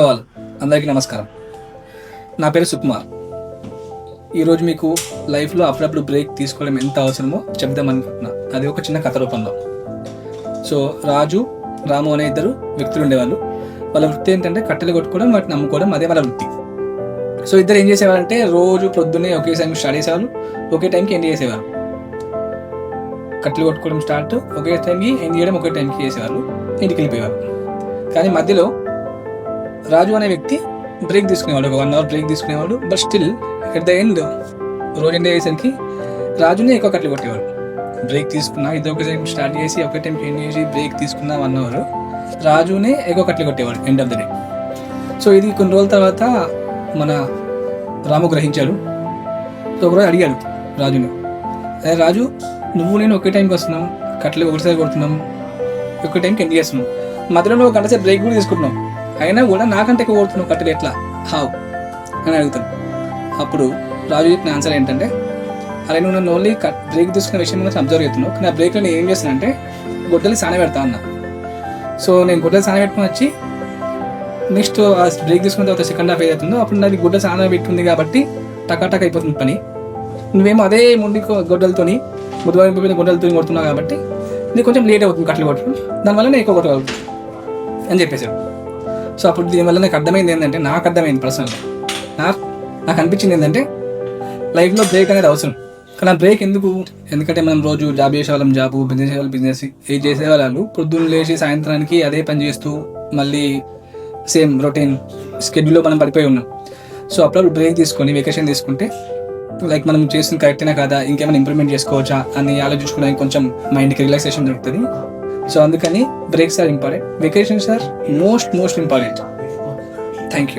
వాళ్ళు అందరికీ నమస్కారం. నా పేరు సుకుమార్. ఈరోజు మీకు లైఫ్లో అప్పుడప్పుడు బ్రేక్ తీసుకోవడం ఎంత అవసరమో చెప్దామనుకుంటున్నా. అది ఒక చిన్న కథ రూపంలో. సో రాము అనే ఇద్దరు వ్యక్తులు ఉండేవాళ్ళు. వాళ్ళ వృత్తి ఏంటంటే కట్టెలు కొట్టుకోవడం, వాటిని అమ్ముకోవడం, అదే వాళ్ళ వృత్తి. సో ఇద్దరు ఏం చేసేవారంటే రోజు పొద్దున్నే ఒకే టైంకి స్టార్ట్ చేసేవాళ్ళు, ఒకే టైంకి ఎండ్ చేసేవారు. కట్టెలు కొట్టుకోవడం స్టార్ట్ ఒకే టైంకి, ఎండ్ చేయడం ఒకే టైంకి చేసేవాళ్ళు, ఇంటికి వెళ్ళిపోయేవారు. కానీ మధ్యలో రాజు అనే వ్యక్తి బ్రేక్ తీసుకునేవాడు, ఒక 1 hour బ్రేక్ తీసుకునేవాడు. But still at the end రోజు ఎండ్ అయ్యేసరికి రాజునే ఎక్కువ కట్టెలు కొట్టేవాడు. బ్రేక్ తీసుకున్నా, ఇది ఒక టైం స్టార్ట్ చేసి ఒకే టైంకి ఎండ్ చేసి బ్రేక్ తీసుకున్న 1 hour రాజునే ఎక్కువ కట్టెలు కొట్టేవాడు end of the day. So ఇది కొన్ని రోజుల తర్వాత మన రాము గ్రహించాడు. సో ఒకరోజు అడిగాడు రాజుని, అదే రాజు, నువ్వు నేను ఒకే టైంకి వస్తున్నాం, కట్టెలు ఒకటిసారి కొడుతున్నాం, ఒకే టైంకి ఎండ్ చేస్తున్నాం, మధ్యలో నువ్వు గంట సేపు బ్రేక్ కూడా తీసుకుంటున్నాం, అయినా కూడా నాకంటే ఎక్కువ కొడుతున్నావు కట్టెలు, ఎట్లా హావ్ అని అడుగుతాను. అప్పుడు రాజు చెప్పిన ఆన్సర్ ఏంటంటే, అరే నువ్వు నన్ను ఓన్లీ బ్రేక్ తీసుకున్న విషయం గురించి అబ్జర్వ్ చేస్తున్నావు, కానీ ఆ బ్రేక్లో నేను ఏం చేస్తానంటే గొడ్డలి సానబెడతా అన్న. సో నేను గొడ్డలి సానబెట్టుకుని వచ్చి నెక్స్ట్ ఆ బ్రేక్ తీసుకున్న తర్వాత సెకండ్ హాఫ్ ఏదవుతుందో అప్పుడు నాది గుడ్డ సానబెట్టింది కాబట్టి టకాటక్ అయిపోతుంది పని. నువ్వేమో అదే ముందు గొడ్డలతోని బుధవారం గొడ్డలతో కొడుతున్నావు కాబట్టి నీకు కొంచెం లేట్ అవుతుంది కట్టెలు కొట్టడం, దానివల్ల నేను ఎక్కువ కొట్టగలుగుతాను అని చెప్పేశాడు. సో అప్పుడు దీనివల్ల నాకు అర్థమైంది ఏంటంటే, నాకు అర్థమైంది పర్సనల్గా, నాకు అనిపించింది ఏంటంటే లైఫ్లో బ్రేక్ అనేది అవసరం. కానీ ఆ బ్రేక్ ఎందుకు? ఎందుకంటే మనం రోజు జాబ్ చేసేవాళ్ళం జాబు, బిజినెస్ చేసేవాళ్ళు బిజినెస్, ఏది చేసేవాళ్ళు పొద్దున్న లేచి సాయంత్రానికి అదే పని చేస్తూ మళ్ళీ సేమ్ రొటీన్ స్కెడ్యూల్లో మనం పడిపోయి ఉన్నాం. సో అప్పుడప్పుడు బ్రేక్ తీసుకొని వెకేషన్ తీసుకుంటే లైక్ మనం చేసిన కరెక్టేనా కాదా, ఇంకేమైనా ఇంప్రూవ్మెంట్ చేసుకోవచ్చా అని ఆలోచించుకోవడానికి కొంచెం మైండ్కి రిలాక్సేషన్ దొరుకుతుంది. సో అందుకని breaks are important, vacations are most important. Thank you.